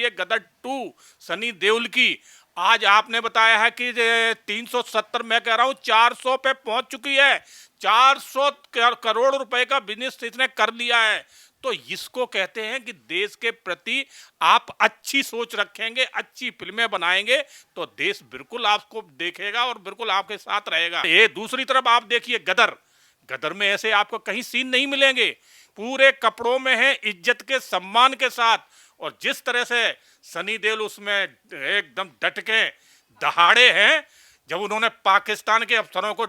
है गदर 2 सनी देओल की। आज आपने बताया है कि 370, मैं कह रहा हूं 400 पे पहुंच चुकी है। 400 करोड़ रुपए का बिजनेस इसने कर लिया है। तो इसको कहते हैं कि देश के प्रति आप अच्छी सोच रखेंगे, अच्छी फिल्में बनाएंगे तो देश बिल्कुल आपको देखेगा और बिल्कुल आपके साथ रहेगा। ये दूसरी तरफ आप देखिए गदर। गदर में ऐसे आपको कहीं सीन नहीं मिलेंगे, पूरे कपड़ों में है, इज्जत के सम्मान के साथ। और जिस तरह से सनी देओल उसमें एकदम डट के दहाड़े हैं, जब उन्होंने पाकिस्तान के अफसरों को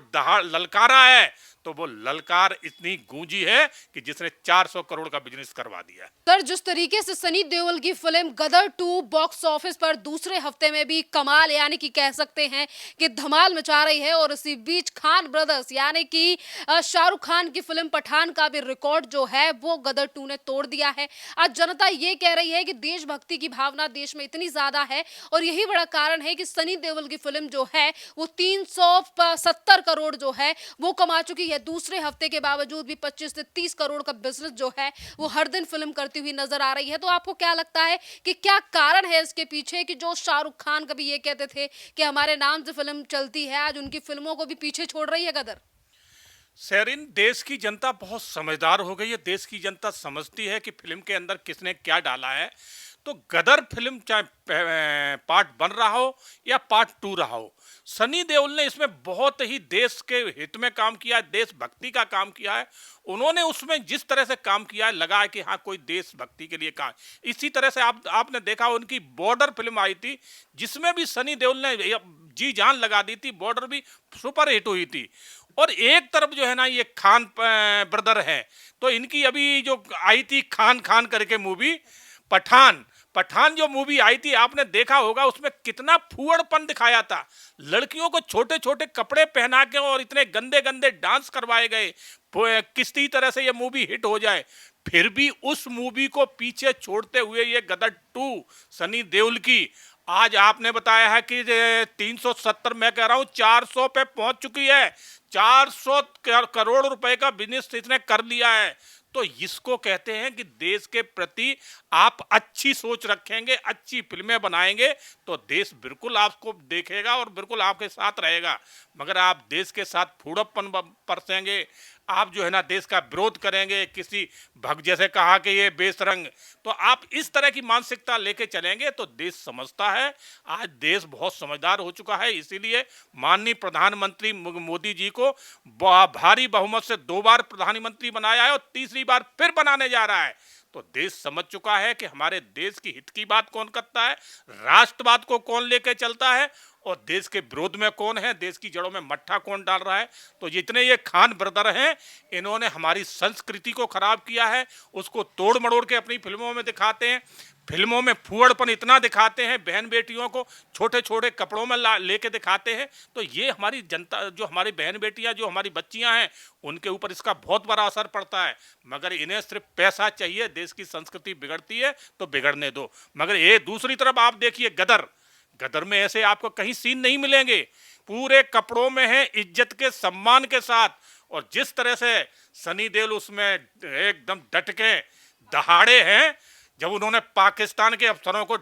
ललकारा है तो वो ललकार इतनी गूंजी है कि जिसने 400 करोड़ का बिजनेस करवा दिया। सर, जिस तरीके से सनी देओल की फिल्म गदर 2 बॉक्स ऑफिस पर दूसरे हफ्ते में भी कमाल यानी कि कह सकते हैं कि धमाल मचा रही है, और इसी बीच खान ब्रदर्स यानी कि शाहरुख खान की फिल्म पठान का भी रिकॉर्ड जो है वो गदर 2 ने तोड़ दिया है। आज जनता ये कह रही है कि देशभक्ति की भावना देश में इतनी ज्यादा है, और यही बड़ा कारण है कि सनी देओल की फिल्म जो है वो 370 करोड़ जो है वो कमा चुकी है। दूसरे हफ्ते के बावजूद भी 25 से 30 करोड़ का बिजनेस जो है वो हर दिन फिल्म करती हुई नजर आ रही है। तो आपको क्या लगता है कि क्या कारण है इसके पीछे कि जो शाहरुख खान कभी ये कहते थे कि हमारे नाम से फिल्म चलती है, आज उनकी फिल्मों को भी पीछे छोड़ रही है गदर? सेरिन, देश की जनता बहुत समझदार हो गई है। देश की जनता समझती है कि फिल्म के अंदर किसने क्या डाला है। तो गदर फिल्म चाहे पार्ट 1 रहा हो या पार्ट 2 रहा हो, सनी देओल ने इसमें बहुत ही देश के हित में काम किया है, देशभक्ति का काम किया है। उन्होंने उसमें जिस तरह से काम किया है, लगा है कि हाँ कोई देशभक्ति के लिए काम। इसी तरह से आपने देखा उनकी बॉर्डर फिल्म आई थी, जिसमें भी सनी देओल ने जी जान लगा दी थी। बॉर्डर भी सुपर हिट हुई थी। और एक तरफ जो है ना ये खान ब्रदर है, तो इनकी अभी जो आई थी खान खान करके मूवी पठान। पठान जो मूवी आई थी आपने देखा होगा, उसमें कितना फूहड़पन दिखाया था। लड़कियों को छोटे छोटे कपड़े पहना के और इतने गंदे गंदे डांस करवाए गए किसी तरह से ये मूवी हिट हो जाए। फिर भी उस मूवी को पीछे छोड़ते हुए ये गदर 2 सनी देओल की आज आपने बताया है कि 370, मैं कह रहा हूं 400 पे पहुंच चुकी है। 400 करोड़ रुपए का बिजनेस इसने कर लिया है। तो इसको कहते हैं कि देश के प्रति आप अच्छी सोच रखेंगे, अच्छी फिल्में बनाएंगे तो देश बिल्कुल आपको देखेगा और बिल्कुल आपके साथ रहेगा। मगर आप देश के साथ फूहड़पन बरसेंगे, आप जो है ना देश का विरोध करेंगे, किसी भग जैसे कहा कि ये बेसरंग, तो आप इस तरह की मानसिकता लेके चलेंगे तो देश समझता है। आज देश बहुत समझदार हो चुका है, इसीलिए माननीय प्रधानमंत्री मोदी जी को भारी बहुमत से 2 बार प्रधानमंत्री बनाया है और तीसरी बार फिर बनाने जा रहा है। तो देश समझ चुका है कि हमारे देश की हित की बात कौन करता है, राष्ट्रवाद को कौन लेके चलता है और देश के विरोध में कौन है, देश की जड़ों में मट्ठा कौन डाल रहा है। तो जितने ये खान ब्रदर हैं, इन्होंने हमारी संस्कृति को खराब किया है, उसको तोड़ मड़ोड़ के अपनी फिल्मों में दिखाते हैं। फिल्मों में फूहड़पन इतना दिखाते हैं, बहन बेटियों को छोटे छोटे कपड़ों में लेके दिखाते हैं। तो ये हमारी जनता, जो हमारी बहन बेटियां, जो हमारी बच्चियां हैं, उनके ऊपर इसका बहुत बड़ा असर पड़ता है। मगर इन्हें सिर्फ पैसा चाहिए, देश की संस्कृति बिगड़ती है तो बिगड़ने दो। मगर ये दूसरी तरफ आप देखिए गदर। गदर में ऐसे आपको कहीं सीन नहीं मिलेंगे, पूरे कपड़ों में है, इज्जत के सम्मान के साथ। और जिस तरह से सनी देओल उसमें एकदम डट के दहाड़े हैं, जब उन्होंने पाकिस्तान के अफसरों को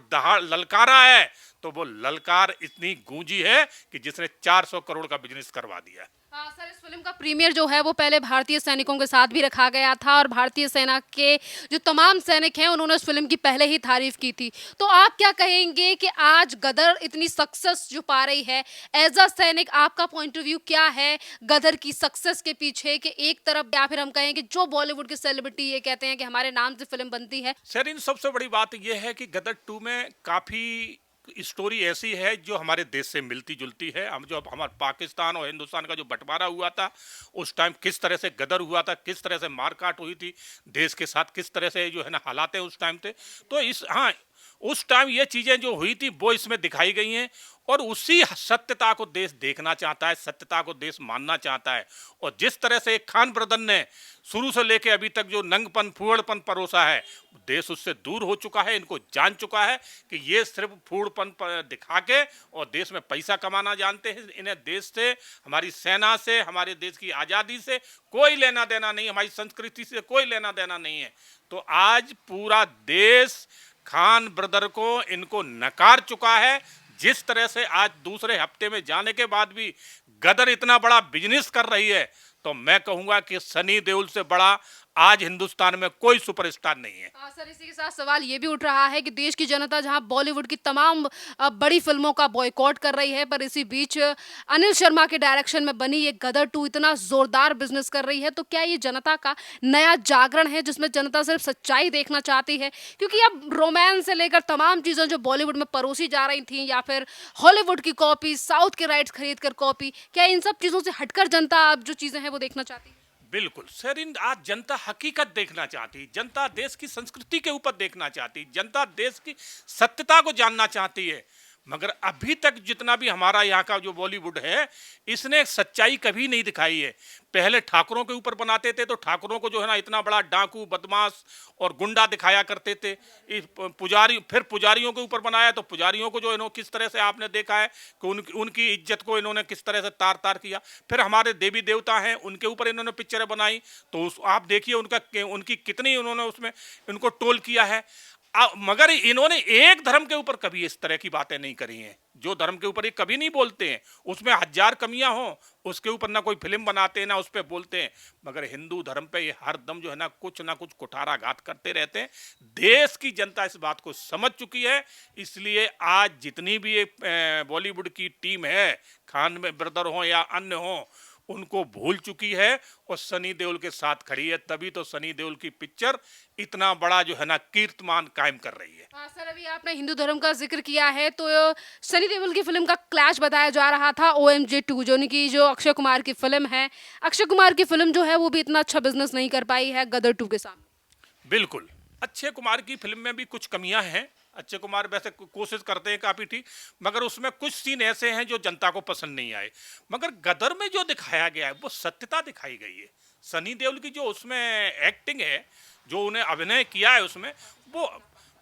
ललकारा है तो वो ललकार इतनी गूंजी है कि जिसने 400 करोड़ का बिजनेस करवा दिया। हाँ सर, इस फिल्म का प्रीमियर जो है वो पहले भारतीय सैनिकों के साथ भी रखा गया था, और भारतीय सेना के जो तमाम सैनिक हैं उन्होंने उस फिल्म की पहले ही तारीफ की थी। तो आप क्या कहेंगे कि आज गदर इतनी सक्सेस जो पा रही है, एज अ सैनिक आपका पॉइंट ऑफ व्यू क्या है गदर की सक्सेस के पीछे? कि एक तरफ या फिर हम कहें कि जो बॉलीवुड के सेलिब्रिटी ये कहते हैं कि हमारे नाम से फिल्म बनती है। सर, इन सबसे बड़ी बात यह है कि गदर 2 में काफ़ी स्टोरी ऐसी है जो हमारे देश से मिलती जुलती है। हम जो हमारे पाकिस्तान और हिंदुस्तान का जो बंटवारा हुआ था, उस टाइम किस तरह से गदर हुआ था, किस तरह से मारकाट हुई थी देश के साथ, किस तरह से जो है ना हालात उस टाइम थे। तो इस हाँ, उस टाइम ये चीज़ें जो हुई थी वो इसमें दिखाई गई हैं। और उसी सत्यता को देश देखना चाहता है, सत्यता को देश मानना चाहता है। और जिस तरह से खान ब्रदर ने शुरू से लेके अभी तक जो नंगपन फूहड़पन परोसा है, देश उससे दूर हो चुका है। इनको जान चुका है कि ये सिर्फ फूहड़पन दिखा के और देश में पैसा कमाना जानते हैं। इन्हें देश से, हमारी सेना से, हमारे देश की आज़ादी से कोई लेना देना नहीं, हमारी संस्कृति से कोई लेना देना नहीं है। तो आज पूरा देश खान ब्रदर को इनको नकार चुका है। जिस तरह से आज दूसरे हफ्ते में जाने के बाद भी गदर इतना बड़ा बिजनेस कर रही है, तो मैं कहूंगा कि सनी देओल से बड़ा आज हिंदुस्तान में कोई सुपरस्टार नहीं है। सर, इसी के साथ सवाल ये भी उठ रहा है कि देश की जनता जहां बॉलीवुड की तमाम बड़ी फिल्मों का बॉयकॉट कर रही है, पर इसी बीच अनिल शर्मा के डायरेक्शन में बनी ये गदर 2 इतना जोरदार बिजनेस कर रही है, तो क्या ये जनता का नया जागरण है जिसमें जनता सिर्फ सच्चाई देखना चाहती है? क्योंकि अब रोमांस से लेकर तमाम चीजें जो बॉलीवुड में परोसी जा रही थी, या फिर हॉलीवुड की कॉपी, साउथ के राइट्स खरीद कर कॉपी, क्या इन सब चीजों से हटकर जनता अब जो चीजें हैं वो देखना चाहती है? बिल्कुल सरिन, आज जनता हकीकत देखना चाहती, जनता देश की संस्कृति के ऊपर देखना चाहती, जनता देश की सत्यता को जानना चाहती है। मगर अभी तक जितना भी हमारा यहाँ का जो बॉलीवुड है, इसने सच्चाई कभी नहीं दिखाई है। पहले ठाकुरों के ऊपर बनाते थे तो ठाकुरों को जो है ना इतना बड़ा डाकू, बदमाश और गुंडा दिखाया करते थे। पुजारी, फिर पुजारियों के ऊपर बनाया तो पुजारियों को जो इन्होंने किस तरह से आपने देखा है कि उनकी इज्जत को इन्होंने किस तरह से तार तार किया। फिर हमारे देवी देवता हैं, उनके ऊपर इन्होंने पिक्चरें बनाई, तो आप देखिए उनकी कितनी उन्होंने उसमें इनको टोल किया है। मगर इन्होंने एक धर्म के ऊपर कभी इस तरह की बातें नहीं करी हैं। जो धर्म के ऊपर ये कभी नहीं बोलते हैं, उसमें हजार कमियां हों, उसके ऊपर ना कोई फिल्म बनाते हैं ना उस पर बोलते हैं। मगर हिंदू धर्म पे ये हर दम जो है ना कुछ कुठाराघात करते रहते हैं। देश की जनता इस बात को समझ चुकी है, इसलिए आज जितनी भी ये बॉलीवुड की टीम है, खान में ब्रदर हो या अन्य हो, उनको भूल चुकी है और सनी देओल के साथ खड़ी है। तभी तो सनी देओल की पिक्चर इतना बड़ा जो है ना कीर्तिमान कायम कर रही है। हाँ सर, अभी आपने हिंदू धर्म का जिक्र किया है, तो सनी देओल की फिल्म का क्लैश बताया जा रहा था OMG 2, जो अक्षय कुमार की फिल्म है। अक्षय कुमार की फिल्म जो है वो भी इतना अच्छा बिजनेस नहीं कर पाई है गदर 2 के सामने। बिल्कुल, अक्षय कुमार की फिल्म में भी कुछ कमियां हैं। अक्षय कुमार वैसे कोशिश करते हैं काफ़ी ठीक, मगर उसमें कुछ सीन ऐसे हैं जो जनता को पसंद नहीं आए। मगर गदर में जो दिखाया गया है वो सत्यता दिखाई गई है। सनी देओल की जो उसमें एक्टिंग है, जो उन्हें अभिनय किया है उसमें, वो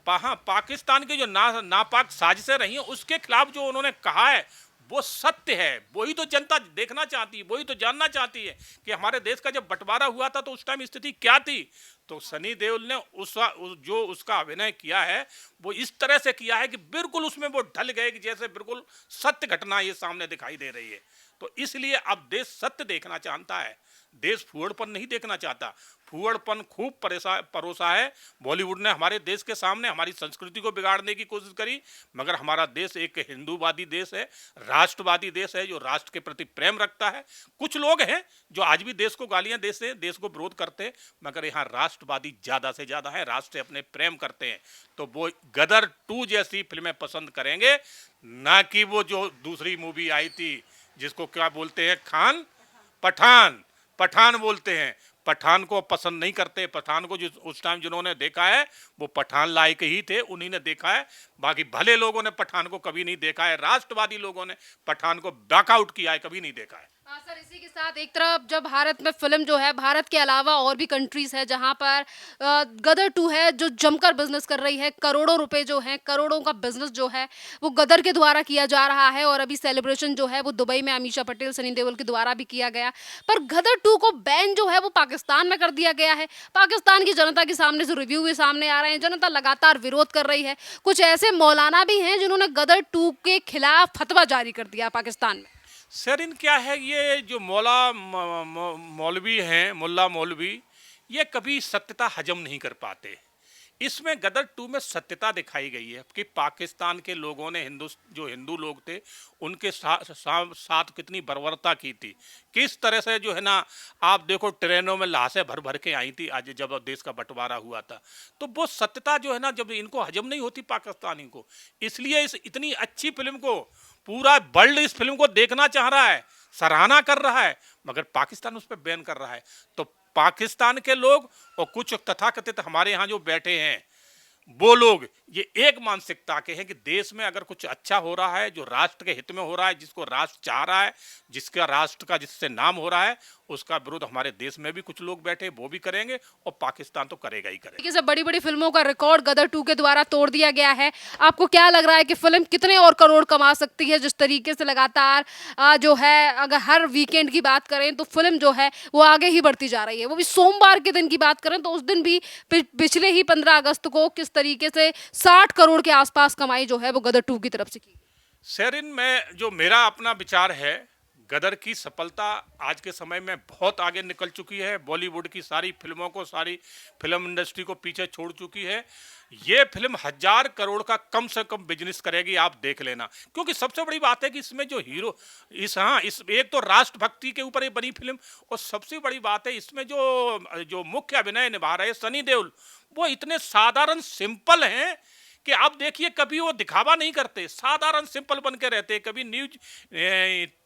पाकिस्तान की जो नापाक साजिशें रही हैं उसके खिलाफ जो उन्होंने कहा है वो सत्य है। वही तो जनता देखना चाहती है, वही तो जानना चाहती है कि हमारे देश का जब बंटवारा हुआ था तो उस टाइम स्थिति क्या थी। तो सनी देओल ने जो उसका अभिनय किया है वो इस तरह से किया है कि बिल्कुल उसमें वो ढल गए कि जैसे बिल्कुल सत्य घटना ये सामने दिखाई दे रही है। तो इसलिए अब देश सत्य देखना चाहता है, देश फूहड़पन नहीं देखना चाहता। फूहड़पन खूब परोसा है बॉलीवुड ने हमारे देश के सामने, हमारी संस्कृति को बिगाड़ने की कोशिश करी। मगर हमारा देश एक हिंदूवादी देश है, राष्ट्रवादी देश है, जो राष्ट्र के प्रति प्रेम रखता है। कुछ लोग हैं जो आज भी देश को गालियां देते हैं, देश को विरोध करते हैं, मगर यहाँ राष्ट्रवादी ज़्यादा से ज़्यादा है, राष्ट्र से अपने प्रेम करते हैं। तो वो गदर 2 जैसी फिल्में पसंद करेंगे, ना कि वो जो दूसरी मूवी आई थी जिसको क्या बोलते हैं, पठान बोलते हैं। पठान को पसंद नहीं करते। पठान को जो उस टाइम जिन्होंने देखा है वो पठान लायक ही थे, उन्हीं ने देखा है। बाकी भले लोगों ने पठान को कभी नहीं देखा है, राष्ट्रवादी लोगों ने पठान को बैकआउट किया है, कभी नहीं देखा है। हाँ सर, इसी के साथ एक तरफ जब भारत में फिल्म जो है, भारत के अलावा और भी कंट्रीज है जहां पर गदर 2 है जो जमकर बिजनेस कर रही है। करोड़ों रुपए जो है, करोड़ों का बिजनेस जो है वो गदर के द्वारा किया जा रहा है। और अभी सेलिब्रेशन जो है वो दुबई में अमीषा पटेल, सनी देओल के द्वारा भी किया गया। पर गदर 2 को बैन जो है वो पाकिस्तान में कर दिया गया है। पाकिस्तान की जनता के सामने से रिव्यू भी सामने आ रहे हैं, जनता लगातार विरोध कर रही है। कुछ ऐसे मौलाना भी हैं जिन्होंने गदर 2 के खिलाफ फतवा जारी कर दिया पाकिस्तान में। सरिन क्या है, ये जो मौलवी हैं, मुल्ला मौलवी, ये कभी सत्यता हजम नहीं कर पाते। इसमें गदर 2 में सत्यता दिखाई गई है कि पाकिस्तान के लोगों ने जो हिंदू लोग थे उनके साथ कितनी बर्बरता की थी। किस तरह से जो है ना, आप देखो ट्रेनों में लाशें भर भर के आई थी आज जब देश का बंटवारा हुआ था। तो वो सत्यता जो है ना, जब इनको हजम नहीं होती पाकिस्तानी को, इसलिए इस इतनी अच्छी फिल्म को पूरा वर्ल्ड इस फिल्म को देखना चाह रहा है, सराहना कर रहा है, मगर पाकिस्तान उस पर बैन कर रहा है। तो पाकिस्तान के लोग और कुछ तथाकथित हमारे यहाँ जो बैठे हैं वो लोग ये एक मानसिकता के हैं कि देश में अगर कुछ अच्छा हो रहा है, जो राष्ट्र के हित में हो रहा है, जिसको राष्ट्र चाह रहा है, जिसका राष्ट्र का जिससे नाम हो रहा है, उसका विरोध हमारे देश में भी कुछ लोग बैठे वो भी करेंगे और पाकिस्तान तो करेगा ही करेगा। सब बड़ी बड़ी फिल्मों का रिकॉर्ड गदर 2 के द्वारा तोड़ दिया गया है। आपको क्या लग रहा है कि फिल्म कितने और करोड़ कमा सकती है? जिस तरीके से लगातार जो है, अगर हर वीकेंड की बात करें तो फिल्म जो है वो आगे ही बढ़ती जा रही है। वो भी सोमवार के दिन की बात करें तो उस दिन भी पिछले ही 15 अगस्त को किस किस तरीके से 60 करोड़ के आसपास कमाई जो है वो गदर 2 की तरफ से की। शेरिन में जो मेरा अपना विचार है, गदर की सफलता आज के समय में बहुत आगे निकल चुकी है। बॉलीवुड की सारी फिल्मों को, सारी फिल्म इंडस्ट्री को पीछे छोड़ चुकी है। ये फिल्म 1000 करोड़ का कम से कम बिजनेस करेगी, आप देख लेना। क्योंकि सबसे बड़ी बात है कि इसमें जो हीरो इस एक तो राष्ट्रभक्ति के ऊपर ये बनी फिल्म, और सबसे बड़ी बात है इसमें जो जो मुख्य अभिनय निभा रहे हैं सनी देओल, वो इतने साधारण सिंपल हैं कि आप देखिए कभी वो दिखावा नहीं करते, साधारण सिंपल बन के रहते हैं। कभी न्यूज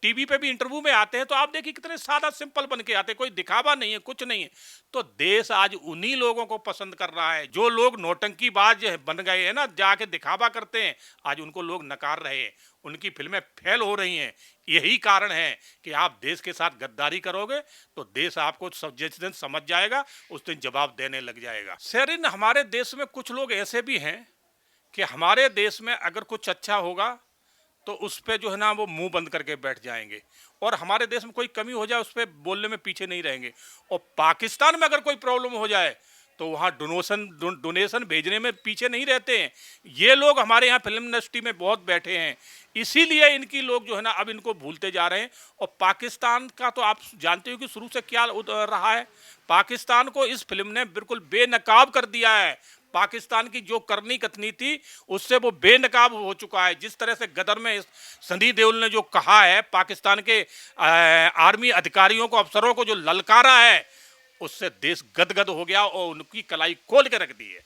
टीवी पे भी इंटरव्यू में आते हैं तो आप देखिए कितने सादा सिंपल बन के आते हैं, कोई दिखावा नहीं है, कुछ नहीं है। तो देश आज उन्हीं लोगों को पसंद कर रहा है जो लोग नौटंकीबाज बन गए हैं ना, जाके दिखावा करते हैं, आज उनको लोग नकार रहे हैं, उनकी फिल्में फेल हो रही हैं। यही कारण है कि आप देश के साथ गद्दारी करोगे तो देश आपको जिस दिन समझ जाएगा उस दिन जवाब देने लग जाएगा। शेरिन, हमारे देश में कुछ लोग ऐसे भी हैं कि हमारे देश में अगर कुछ अच्छा होगा तो उस पर जो है ना वो मुंह बंद करके बैठ जाएंगे, और हमारे देश में कोई कमी हो जाए उस पर बोलने में पीछे नहीं रहेंगे। और पाकिस्तान में अगर कोई प्रॉब्लम हो जाए तो वहाँ डोनेशन भेजने में पीछे नहीं रहते हैं। ये लोग हमारे यहाँ फिल्म इंडस्ट्री में बहुत बैठे हैं, इसीलिए इनकी लोग जो है ना अब इनको भूलते जा रहे हैं। और पाकिस्तान का तो आप जानते हो कि शुरू से क्या रहा है। पाकिस्तान को इस फिल्म ने बिल्कुल बेनकाब कर दिया है। पाकिस्तान की जो करनी कथनी थी उससे वो बेनकाब हो चुका है। जिस तरह से गदर में सनी देओल ने जो कहा है, पाकिस्तान के आर्मी अधिकारियों को, अफसरों को जो ललकारा है, उससे देश गदगद हो गया और उनकी कलाई खोल के रख दी है।